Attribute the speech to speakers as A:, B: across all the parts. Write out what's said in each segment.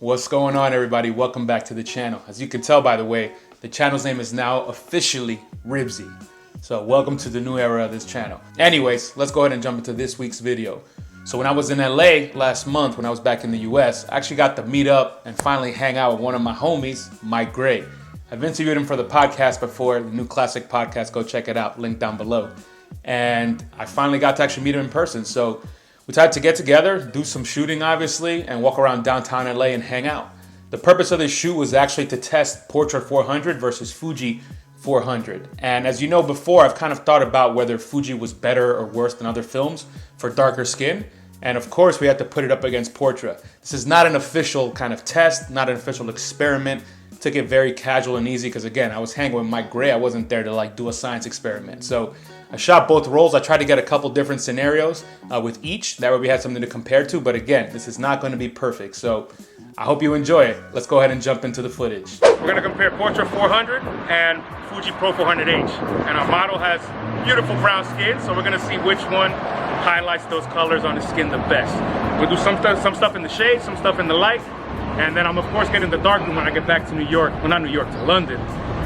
A: What's going on, everybody? Welcome back to the channel. As you can tell, by the way, the channel's name is now officially Ribsy. So welcome to the new era of this channel. Anyways, let's go ahead and jump into this week's video. So when I was in LA last month, when I was back in the US, I actually got to meet up and finally hang out with one of my homies, Mike Gray. I've interviewed him for the podcast before, the new classic podcast. Go check it out, link down below. And I finally got to actually meet him in person. So we decided to get together, do some shooting obviously, and walk around downtown LA and hang out. The purpose of this shoot was actually to test Portra 400 versus Fuji 400. And as you know before, I've kind of thought about whether Fuji was better or worse than other films for darker skin. And of course, we had to put it up against Portra. This is not an official kind of test, not an official experiment. Took it very casual and easy because again, I was hanging with Mike Gray. I wasn't there to like do a science experiment. So I shot both rolls. I tried to get a couple different scenarios with each. That way we had something to compare to. But again, this is not going to be perfect. So I hope you enjoy it. Let's go ahead and jump into the footage. We're going to compare Portra 400 and Fuji Pro 400H. And our model has beautiful brown skin. So we're going to see which one highlights those colors on the skin the best. We'll do some stuff in the shade, some stuff in the light. And then I'm of course getting the darkroom when I get back to New York, well not New York, to London,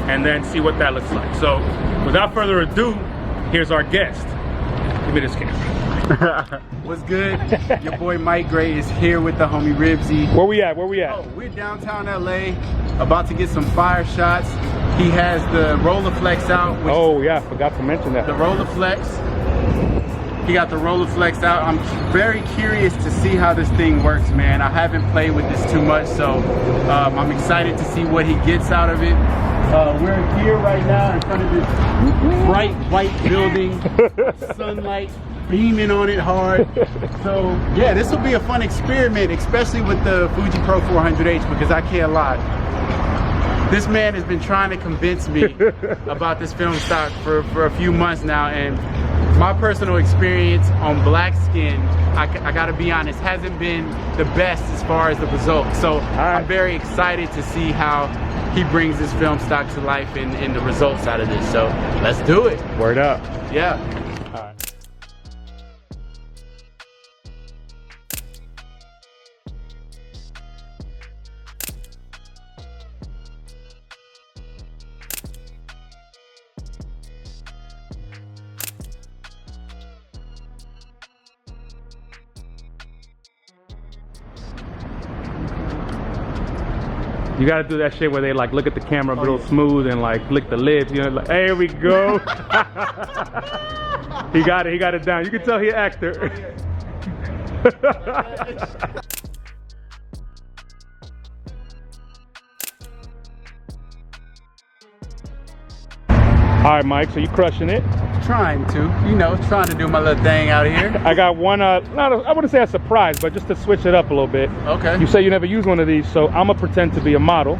A: and then see what that looks like. So without further ado, here's our guest. Give me this camera.
B: What's good? Your boy Mike Gray is here with the homie Ribsy.
A: Where we at?
B: Oh, we're downtown LA, about to get some fire shots. He has the Rolleiflex out.
A: Oh yeah, forgot to mention that.
B: The Rolleiflex. He got the Rolleiflex out. I'm very curious to see how this thing works, man. I haven't played with this too much, so I'm excited to see what he gets out of it. We're here right now in front of this bright white building, sunlight beaming on it hard. So yeah, this will be a fun experiment, especially with the Fuji Pro 400H, because I can't lie. This man has been trying to convince me about this film stock for a few months now, and my personal experience on black skin, I gotta be honest, hasn't been the best as far as the results. So I'm very excited to see how he brings this film stock to life and the results out of this. So let's do it.
A: Word up.
B: Yeah.
A: All right. You gotta do that shit where they like look at the camera real smooth and like lick the lips, you know, like, hey, here we go. he got it down. You can tell he's an actor. All right, Mike, so you crushing it?
B: Trying to do my little thing out here.
A: I got one, I wouldn't say a surprise, but just to switch it up a little bit.
B: Okay.
A: You say you never use one of these, so I'm gonna pretend to be a model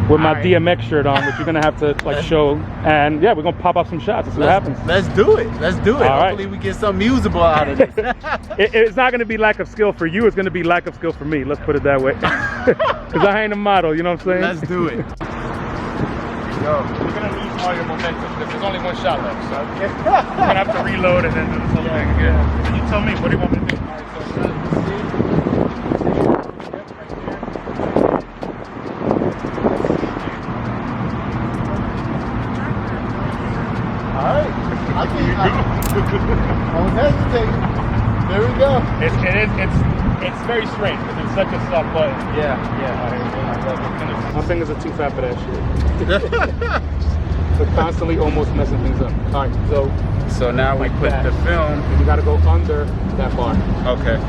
A: with my DMX shirt on, which you're gonna have to like show. And yeah, we're gonna pop up some shots and see what happens.
B: Let's do it. Let's do it.
A: All right.
B: Hopefully we get something usable out of this.
A: It's not gonna be lack of skill for you, it's gonna be lack of skill for me. Let's put it that way. Because I ain't a model, you know what I'm saying?
B: Let's do it.
A: Yo, you're gonna lose all your momentum because there's only one shot left, so you're gonna have to reload and then do something again. You tell me, what do you want me to do?
B: Alright, I won't hesitate. There we go.
A: It's very strange because it's such a soft button.
B: Yeah.
A: My fingers are too fat for that shit. They're constantly almost messing things up. All right, so
B: now we put the film.
A: And you got to go under that bar.
B: Okay.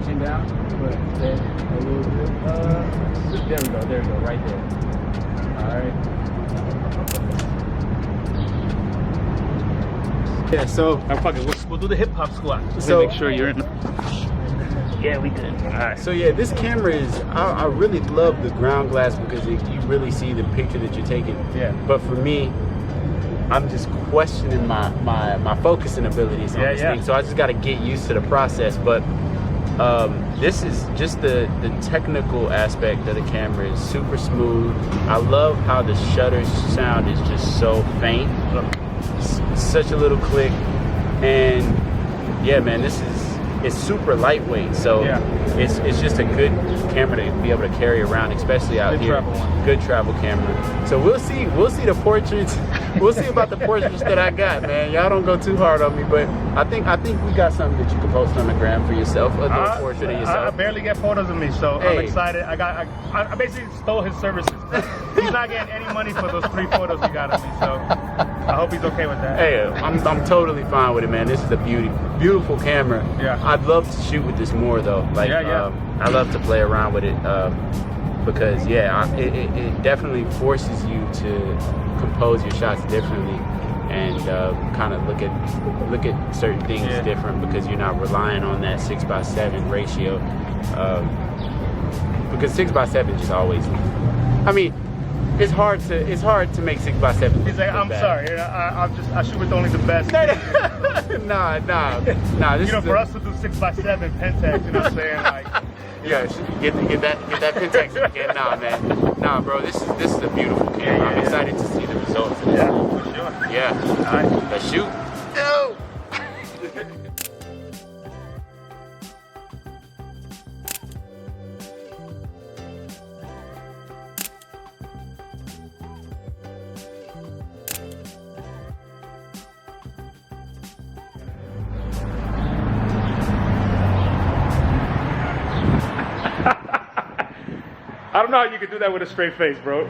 C: Chin down, put it there a little bit. There we go, right there. All right.
B: Yeah, so
A: fuck it, we'll do the hip hop squat.
B: So
A: make sure you're in. Yeah, we good. All right.
B: So yeah, this camera is, I really love the ground glass because you really see the picture that you're taking.
A: Yeah.
B: But for me, I'm just questioning my focusing abilities on this thing. So I just got to get used to the process. But this is just the technical aspect of the camera is super smooth. I love how the shutter sound is just so faint. Such a little click, and yeah, man, this is it's super lightweight. So it's just a good camera to be able to carry around, especially out here. Good travel camera. So we'll see the portraits. We'll see about the portraits that I got, man. Y'all don't go too hard on me, but I think we got something that you can post on the gram for yourself. A little portrait of yourself.
C: I barely get photos of me, so I'm excited. I basically stole his services. He's not getting any money for those 3 photos he got of me, so I hope he's okay with that.
B: Hey, I'm totally fine with it, man. This is a beautiful camera.
C: Yeah.
B: I'd love to shoot with this more though. Like, I love to play around with it because it definitely forces you to compose your shots differently and kind of look at certain things different, because you're not relying on that 6:7 ratio. Because 6:7 just always. I mean, it's hard to make 6:7.
C: He's like, I'm sorry, I shoot with only the best.
B: nah. This
C: for us to do 6:7 Pentax, you know what I'm saying? Like,
B: get that Pentax again. Nah, man. Nah, bro. This is a beautiful camera. I'm excited to see the results.
C: Yeah, for sure.
B: Yeah.
C: All right.
B: Let's shoot. No.
C: I don't know how you could do that with a straight face, bro.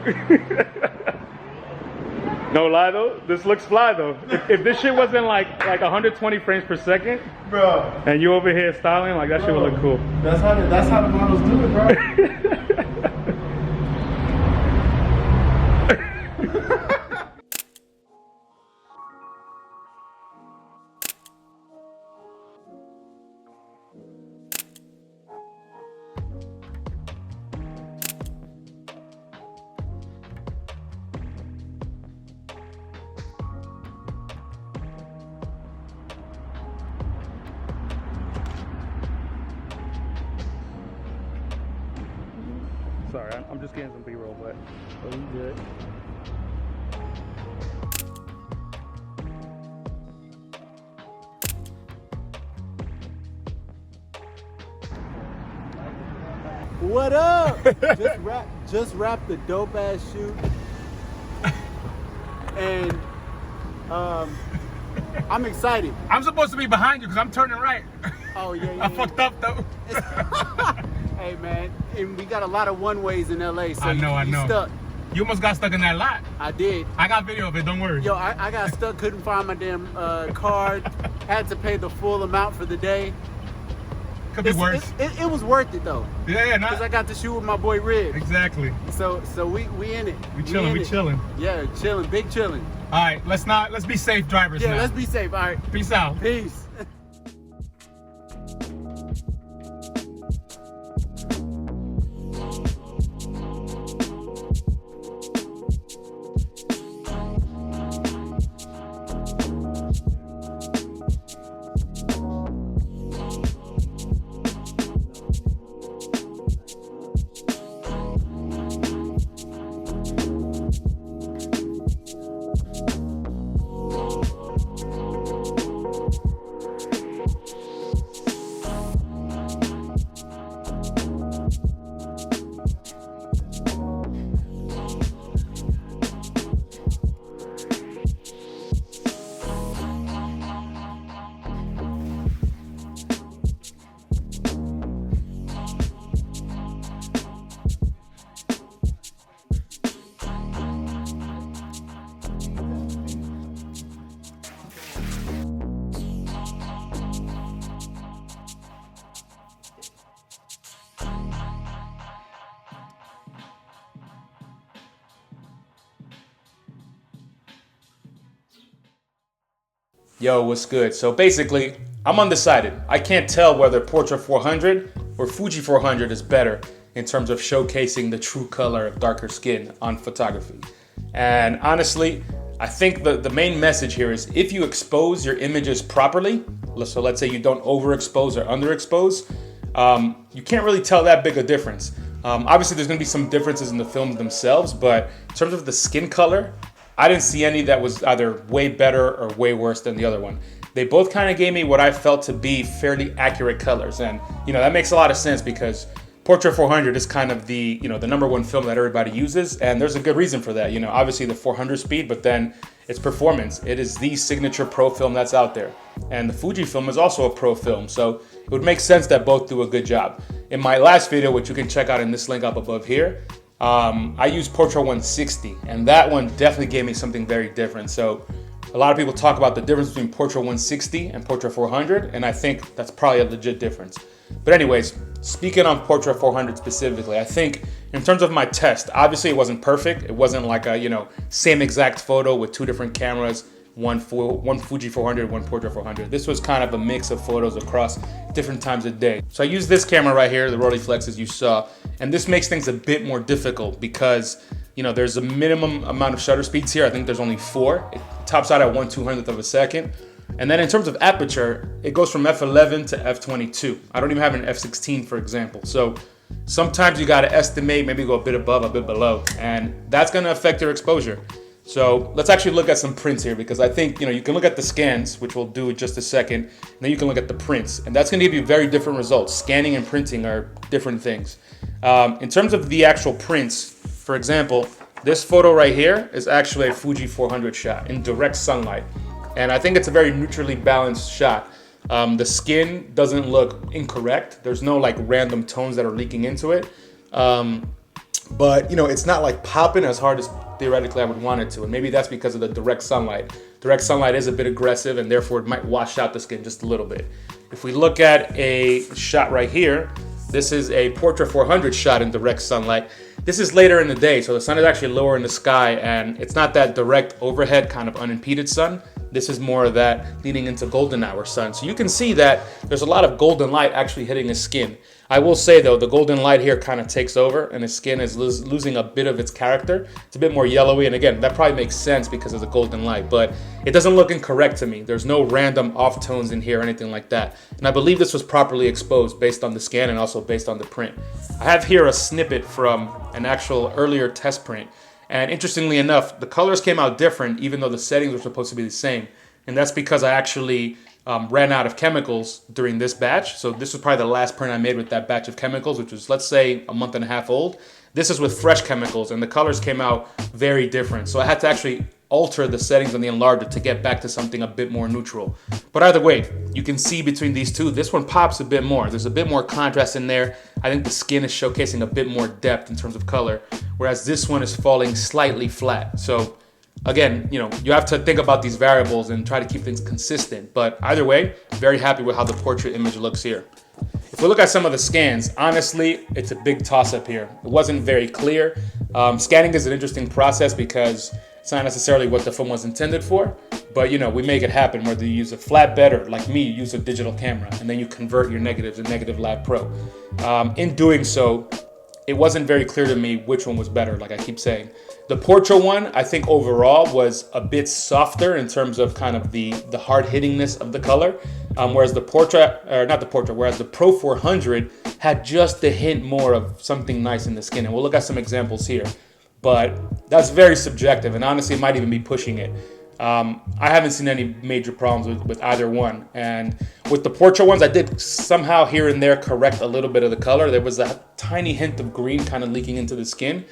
C: No lie though, this looks fly though. If this shit wasn't like 120 frames per second, bro, and you over here styling, like that shit would look cool.
B: That's how the models do it, bro.
C: Sorry, I'm just getting some B-roll, but you good.
D: What up? just wrapped the dope ass shoot, and I'm excited.
A: I'm supposed to be behind you because I'm turning right.
D: Oh yeah.
A: I fucked up though.
D: Hey man, and we got a lot of one ways in LA, so
A: I know.
D: Stuck.
A: You almost got stuck in that lot.
D: I did.
A: I got video of it, don't worry.
D: Yo, I got stuck, couldn't find my damn card, had to pay the full amount for the day.
A: Could be worse.
D: It was worth it though.
A: Yeah,
D: because I got to shoot with my boy Rib.
A: Exactly.
D: So we in it.
A: We chilling.
D: Yeah, chilling, big chilling.
A: All right, let's be safe drivers now.
D: Yeah, let's be safe. All right.
A: Peace out.
D: Peace.
A: Yo, what's good? So basically, I'm undecided. I can't tell whether Portra 400 or Fuji 400 is better in terms of showcasing the true color of darker skin on photography. And honestly, I think the main message here is if you expose your images properly, so let's say you don't overexpose or underexpose, you can't really tell that big a difference. Obviously, there's gonna be some differences in the films themselves, but in terms of the skin color, I didn't see any that was either way better or way worse than the other one. they both kind of gave me what I felt to be fairly accurate colors. And, you know, that makes a lot of sense because Portra 400 is kind of the, you know, the #1 film that everybody uses. And there's a good reason for that. You know, obviously the 400 speed, but then its performance. It is the signature pro film that's out there. And the Fuji film is also a pro film. So it would make sense that both do a good job. In my last video, which you can check out in this link up above here, I used Portra 160, and that one definitely gave me something very different. So a lot of people talk about the difference between Portra 160 and Portra 400, and I think that's probably a legit difference. But anyways, speaking on Portra 400 specifically, I think in terms of my test, obviously it wasn't perfect. It wasn't like a, you know, same exact photo with two different cameras, one Fuji 400, one Portra 400. This was kind of a mix of photos across different times of day. So I used this camera right here, the Rolleiflex, as you saw, and this makes things a bit more difficult because, you know, there's a minimum amount of shutter speeds here. I think there's only 4. It tops out at 1/200th of a second. And then in terms of aperture, it goes from f11 to f22. I don't even have an f16, for example. So sometimes you gotta estimate, maybe go a bit above, a bit below, and that's gonna affect your exposure. So let's actually look at some prints here because I think, you know, you can look at the scans, which we'll do in just a second, and then you can look at the prints, and that's gonna give you very different results. Scanning and printing are different things. In terms of the actual prints, for example, this photo right here is actually a Fuji 400 shot in direct sunlight. And I think it's a very neutrally balanced shot. The skin doesn't look incorrect. There's no like random tones that are leaking into it. But you know, it's not like popping as hard as theoretically I would want it to. And maybe that's because of the direct sunlight. Direct sunlight is a bit aggressive and therefore it might wash out the skin just a little bit. If we look at a shot right here, this is a Portra 400 shot in direct sunlight. This is later in the day, so the sun is actually lower in the sky and it's not that direct overhead kind of unimpeded sun. This is more of that leading into golden hour sun. So you can see that there's a lot of golden light actually hitting his skin. I will say though, the golden light here kind of takes over and his skin is losing a bit of its character. It's a bit more yellowy, and again, that probably makes sense because of the golden light, but it doesn't look incorrect to me. There's no random off tones in here or anything like that. And I believe this was properly exposed based on the scan and also based on the print. I have here a snippet from an actual earlier test print. And interestingly enough, the colors came out different even though the settings were supposed to be the same. And that's because I actually ran out of chemicals during this batch. So this was probably the last print I made with that batch of chemicals, which was, let's say, a month and a half old. This is with fresh chemicals and the colors came out very different. So I had to actually alter the settings on the enlarger to get back to something a bit more neutral. But either way, you can see between these two, this one pops a bit more. There's a bit more contrast in there. I think the skin is showcasing a bit more depth in terms of color, whereas this one is falling slightly flat. So again, you know, you have to think about these variables and try to keep things consistent. But either way, very happy with how the portrait image looks here. If we look at some of the scans, honestly, it's a big toss-up here. It wasn't very clear. Scanning is an interesting process because it's not necessarily what the film was intended for, but you know, we make it happen whether you use a flatbed or like me, you use a digital camera and then you convert your negatives to Negative Lab Pro. In doing so, it wasn't very clear to me which one was better, like I keep saying. The Portra one, I think overall was a bit softer in terms of kind of the hard hittingness of the color, whereas the Portra, or not the Portra, whereas the Pro 400 had just a hint more of something nice in the skin. And we'll look at some examples here, but that's very subjective and honestly it might even be pushing it. I haven't seen any major problems with either one. And with the Portra ones, I did somehow here and there correct a little bit of the color. There was a tiny hint of green kind of leaking into the skin,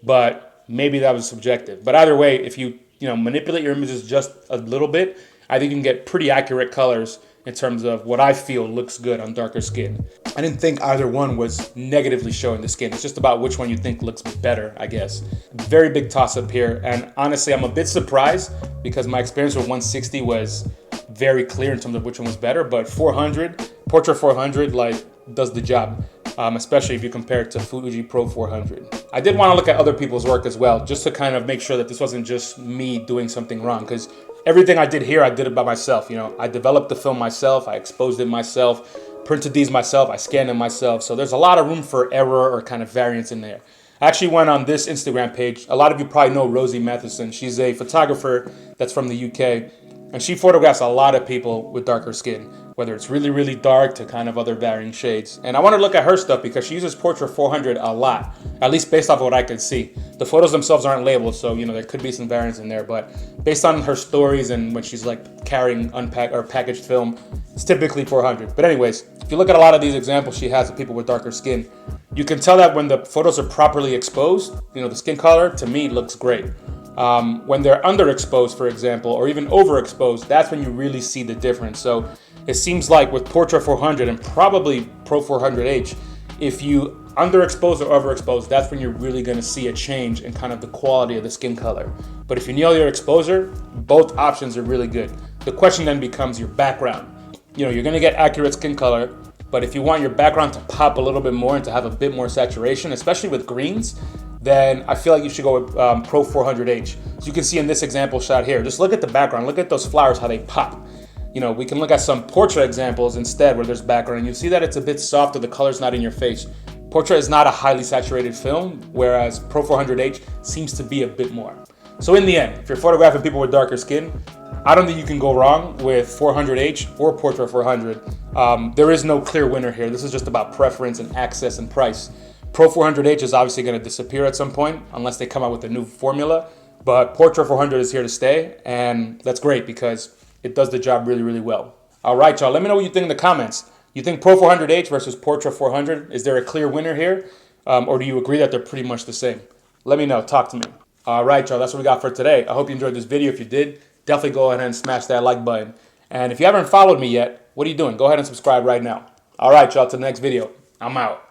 A: but maybe that was subjective. But either way, if you manipulate your images just a little bit, I think you can get pretty accurate colors in terms of what I feel looks good on darker skin. I didn't think either one was negatively showing the skin. It's just about which one you think looks better, I guess. Very big toss up here. And honestly, I'm a bit surprised because my experience with 160 was very clear in terms of which one was better, but 400, Portra 400 like does the job, especially if you compare it to Fuji Pro 400. I did want to look at other people's work as well, just to kind of make sure that this wasn't just me doing something wrong, because everything I did here, I did it by myself. I developed the film myself, I exposed it myself, printed these myself, I scanned them myself. So there's a lot of room for error or kind of variance in there. I actually went on this Instagram page. A lot of you probably know Rosie Matheson. She's a photographer that's from the UK, and she photographs a lot of people with darker skin. whether it's really, really dark to kind of other varying shades. And I want to look at her stuff because she uses Portra 400 a lot, at least based off of what I could see. The photos themselves aren't labeled, so you know there could be some variance in there, but based on her stories and when she's like carrying unpacked or packaged film, it's typically 400. But anyways, if you look at a lot of these examples she has of people with darker skin, you can tell that when the photos are properly exposed, you know, the skin color to me looks great. When they're underexposed, for example, or even overexposed, that's when you really see the difference. So it seems like with Portra 400 and probably Pro 400H, if you underexpose or overexpose, that's when you're really going to see a change in kind of the quality of the skin color. But if you nail your exposure, both options are really good. The question then becomes your background. You know, you're going to get accurate skin color, but if you want your background to pop a little bit more and to have a bit more saturation, especially with greens, then I feel like you should go with Pro 400H. So you can see in this example shot here, just look at the background, look at those flowers, how they pop. You know, we can look at some Portra examples instead where there's background, and you see that it's a bit softer, the color's not in your face. Portra is not a highly saturated film, whereas Pro 400H seems to be a bit more. So in the end, if you're photographing people with darker skin, I don't think you can go wrong with 400H or Portra 400. There is no clear winner here. This is just about preference and access and price. Pro 400H is obviously going to disappear at some point unless they come out with a new formula, but Portra 400 is here to stay, and that's great because it does the job really, really well. All right, y'all, let me know what you think in the comments. You think Pro 400H versus Portra 400, is there a clear winner here? Or do you agree that they're pretty much the same? Let me know, talk to me. All right, y'all, that's what we got for today. I hope you enjoyed this video. If you did, definitely go ahead and smash that like button. And if you haven't followed me yet, what are you doing? Go ahead and subscribe right now. All right, y'all, to the next video. I'm out.